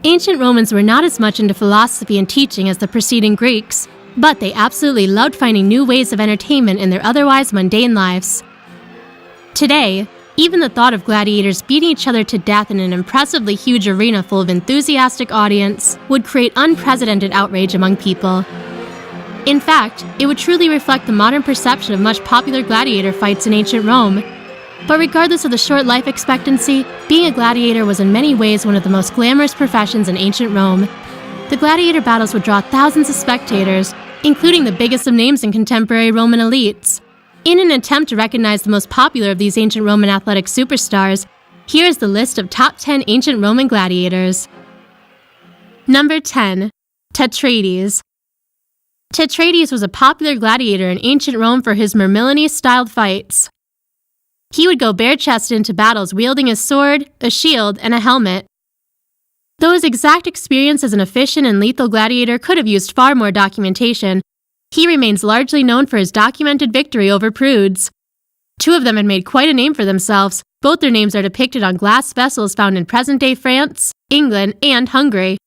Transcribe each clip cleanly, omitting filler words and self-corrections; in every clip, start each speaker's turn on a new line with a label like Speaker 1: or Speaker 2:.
Speaker 1: Ancient Romans were not as much into philosophy and teaching as the preceding Greeks, but they absolutely loved finding new ways of entertainment in their otherwise mundane lives. Today, even the thought of gladiators beating each other to death in an impressively huge arena full of enthusiastic audience would create unprecedented outrage among people. In fact, it would truly reflect the modern perception of much popular gladiator fights in ancient Rome. But regardless of the short life expectancy, being a gladiator was in many ways one of the most glamorous professions in ancient Rome. The gladiator battles would draw thousands of spectators, including the biggest of names in contemporary Roman elites. In an attempt to recognize the most popular of these ancient Roman athletic superstars, here is the list of top 10 ancient Roman gladiators. Number 10. Tetetris. Tetetris was a popular gladiator in ancient Rome for his Mirmillones-styled fights. He would go bare-chested into battles wielding a sword, a shield, and a helmet. Though his exact experience as an efficient and lethal gladiator could have used far more documentation, he remains largely known for his documented victory over prudes. Two of them had made quite a name for themselves. Both their names are depicted on glass vessels found in present-day France, England, and Hungary.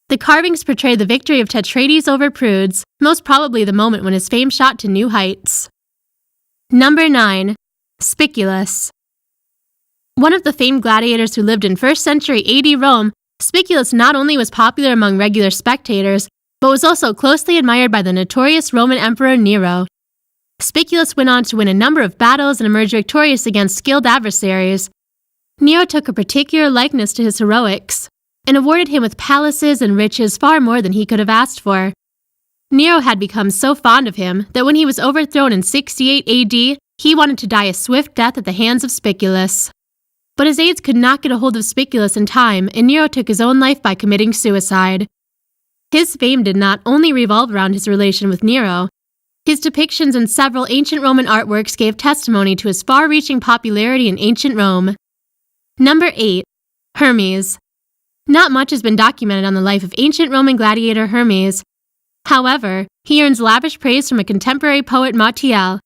Speaker 1: The carvings portray the victory of Tetetris over prudes, most probably the moment when his fame shot to new heights. Number 9. Speculoos. One of the famed gladiators who lived in 1st century AD Rome, Speculoos not only was popular among regular spectators, but was also closely admired by the notorious Roman Emperor Nero. Speculoos went on to win a number of battles and emerge victorious against skilled adversaries. Nero took a particular likeness to his heroics, and awarded him with palaces and riches far more than he could have asked for. Nero had become so fond of him that when he was overthrown in 68 AD, he wanted to die a swift death at the hands of Speculoos. But his aides could not get a hold of Speculoos in time, and Nero took his own life by committing suicide. His fame did not only revolve around his relation with Nero. His depictions in several ancient Roman artworks gave testimony to his far-reaching popularity in ancient Rome. Number 8. Hermes. Not much has been documented on the life of ancient Roman gladiator Hermes. However, he earns lavish praise from a contemporary poet Martial.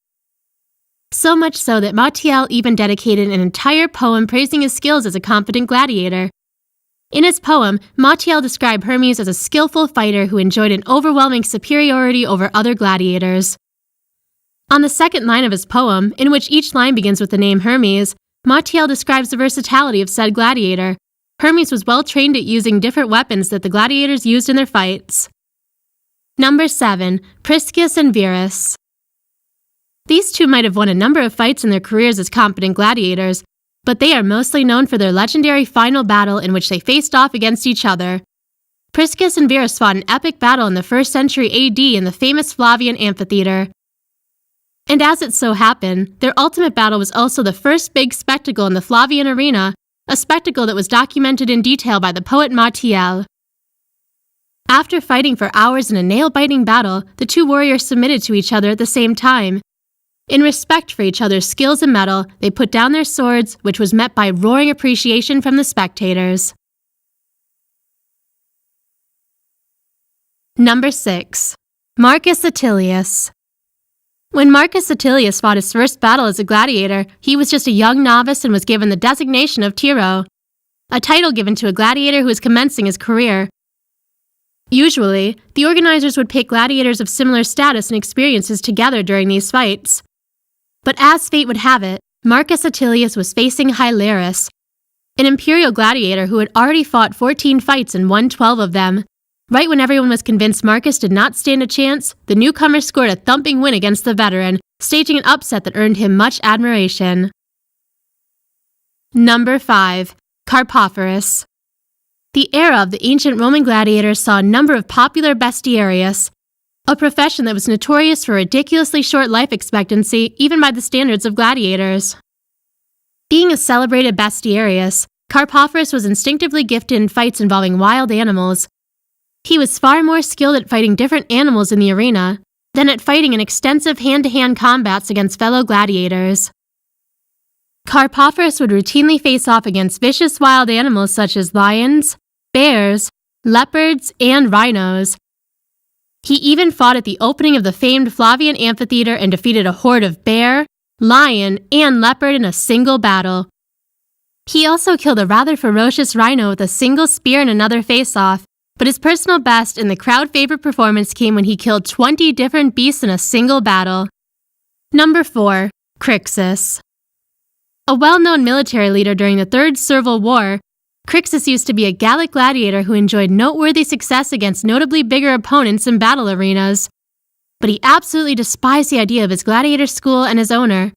Speaker 1: So much so that Martial even dedicated an entire poem praising his skills as a confident gladiator. In his poem, Martial described Hermes as a skillful fighter who enjoyed an overwhelming superiority over other gladiators. On the second line of his poem, in which each line begins with the name Hermes, Martial describes the versatility of said gladiator. Hermes was well trained at using different weapons that the gladiators used in their fights. Number 7. Priscus and Virgil. These two might have won a number of fights in their careers as competent gladiators, but they are mostly known for their legendary final battle in which they faced off against each other. Priscus and Virgil fought an epic battle in the 1st century AD in the famous Flavian amphitheater. And as it so happened, their ultimate battle was also the first big spectacle in the Flavian arena, a spectacle that was documented in detail by the poet Martial. After fighting for hours in a nail-biting battle, the two warriors submitted to each other at the same time. In respect for each other's skills and mettle, they put down their swords, which was met by roaring appreciation from the spectators. Number 6. Marcus Attilius. When Marcus Attilius fought his first battle as a gladiator, he was just a young novice and was given the designation of Tiro, a title given to a gladiator who is commencing his career. Usually, the organizers would pick gladiators of similar status and experiences together during these fights. But as fate would have it, Marcus Attilius was facing Hilaris, an imperial gladiator who had already fought 14 fights and won 12 of them. Right when everyone was convinced Marcus did not stand a chance, the newcomer scored a thumping win against the veteran, staging an upset that earned him much admiration. Number 5. Karpov Ers. The era of the ancient Roman gladiators saw a number of popular bestiarius, a profession that was notorious for ridiculously short life expectancy even by the standards of gladiators. Being a celebrated bestiarius, Karpov Ers was instinctively gifted in fights involving wild animals. He was far more skilled at fighting different animals in the arena than at fighting in extensive hand-to-hand combats against fellow gladiators. Karpov Ers would routinely face off against vicious wild animals such as lions, bears, leopards, and rhinos. He even fought at the opening of the famed Flavian amphitheater and defeated a horde of bear, lion, and leopard in a single battle. He also killed a rather ferocious rhino with a single spear and another face-off, but his personal best and the crowd-favorite performance came when he killed 20 different beasts in a single battle. Number 4. Crixus. A well-known military leader during the Third Servile War, Crixus used to be a Gallic gladiator who enjoyed noteworthy success against notably bigger opponents in battle arenas. But he absolutely despised the idea of his gladiator school and his owner.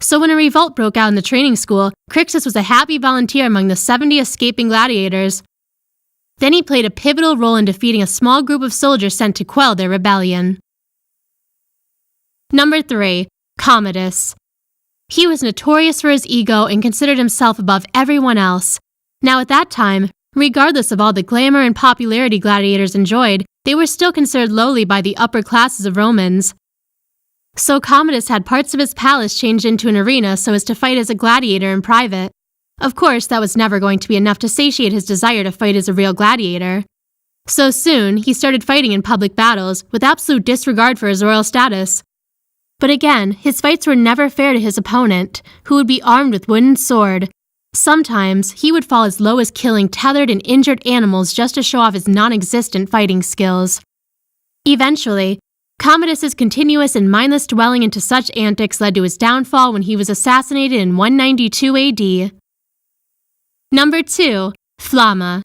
Speaker 1: So when a revolt broke out in the training school, Crixus was a happy volunteer among the 70 escaping gladiators. Then he played a pivotal role in defeating a small group of soldiers sent to quell their rebellion. Number 3. Commodus. He was notorious for his ego and considered himself above everyone else. Now at that time, regardless of all the glamour and popularity gladiators enjoyed, they were still considered lowly by the upper classes of Romans. So Commodus had parts of his palace changed into an arena so as to fight as a gladiator in private. Of course, that was never going to be enough to satiate his desire to fight as a real gladiator. So soon, he started fighting in public battles with absolute disregard for his royal status. But again, his fights were never fair to his opponent, who would be armed with wooden sword. Sometimes, he would fall as low as killing tethered and injured animals just to show off his non-existent fighting skills. Eventually, Commodus's continuous and mindless dwelling into such antics led to his downfall when he was assassinated in 192 AD. Number 2. Flama.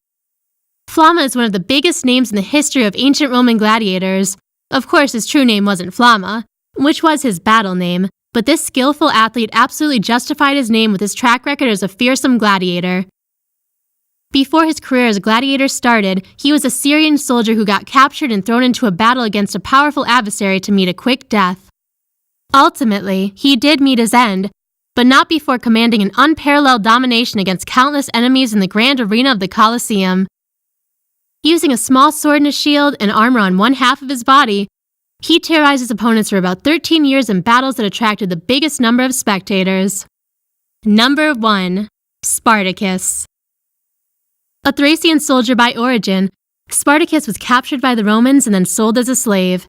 Speaker 1: Flama is one of the biggest names in the history of ancient Roman gladiators. Of course, his true name wasn't Flama, which was his battle name, but this skillful athlete absolutely justified his name with his track record as a fearsome gladiator. Before his career as a gladiator started, he was a Syrian soldier who got captured and thrown into a battle against a powerful adversary to meet a quick death. Ultimately, he did meet his end, but not before commanding an unparalleled domination against countless enemies in the grand arena of the Colosseum. Using a small sword and a shield and armor on one half of his body, he terrorized his opponents for about 13 years in battles that attracted the biggest number of spectators. Number 1. Spartacus. A Thracian soldier by origin, Spartacus was captured by the Romans and then sold as a slave.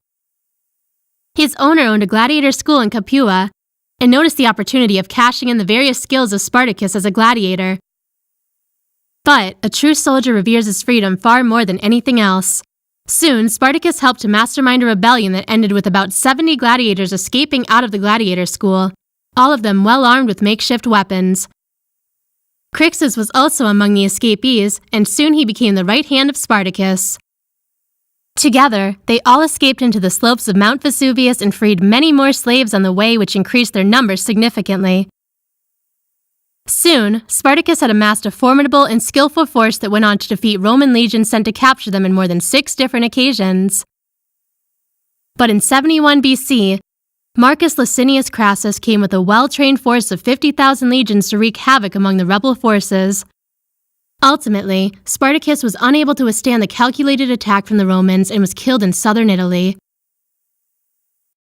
Speaker 1: His owner owned a gladiator school in Capua and noticed the opportunity of cashing in the various skills of Spartacus as a gladiator. But a true soldier reveres his freedom far more than anything else. Soon, Spartacus helped to mastermind a rebellion that ended with about 70 gladiators escaping out of the gladiator school, all of them well armed with makeshift weapons. Crixus was also among the escapees, and soon he became the right hand of Spartacus. Together, they all escaped into the slopes of Mount Vesuvius and freed many more slaves on the way, which increased their numbers significantly. Soon, Spartacus had amassed a formidable and skillful force that went on to defeat Roman legions sent to capture them in more than 6 different occasions. But in 71 BC, Marcus Licinius Crassus came with a well-trained force of 50,000 legions to wreak havoc among the rebel forces. Ultimately, Spartacus was unable to withstand the calculated attack from the Romans and was killed in southern Italy.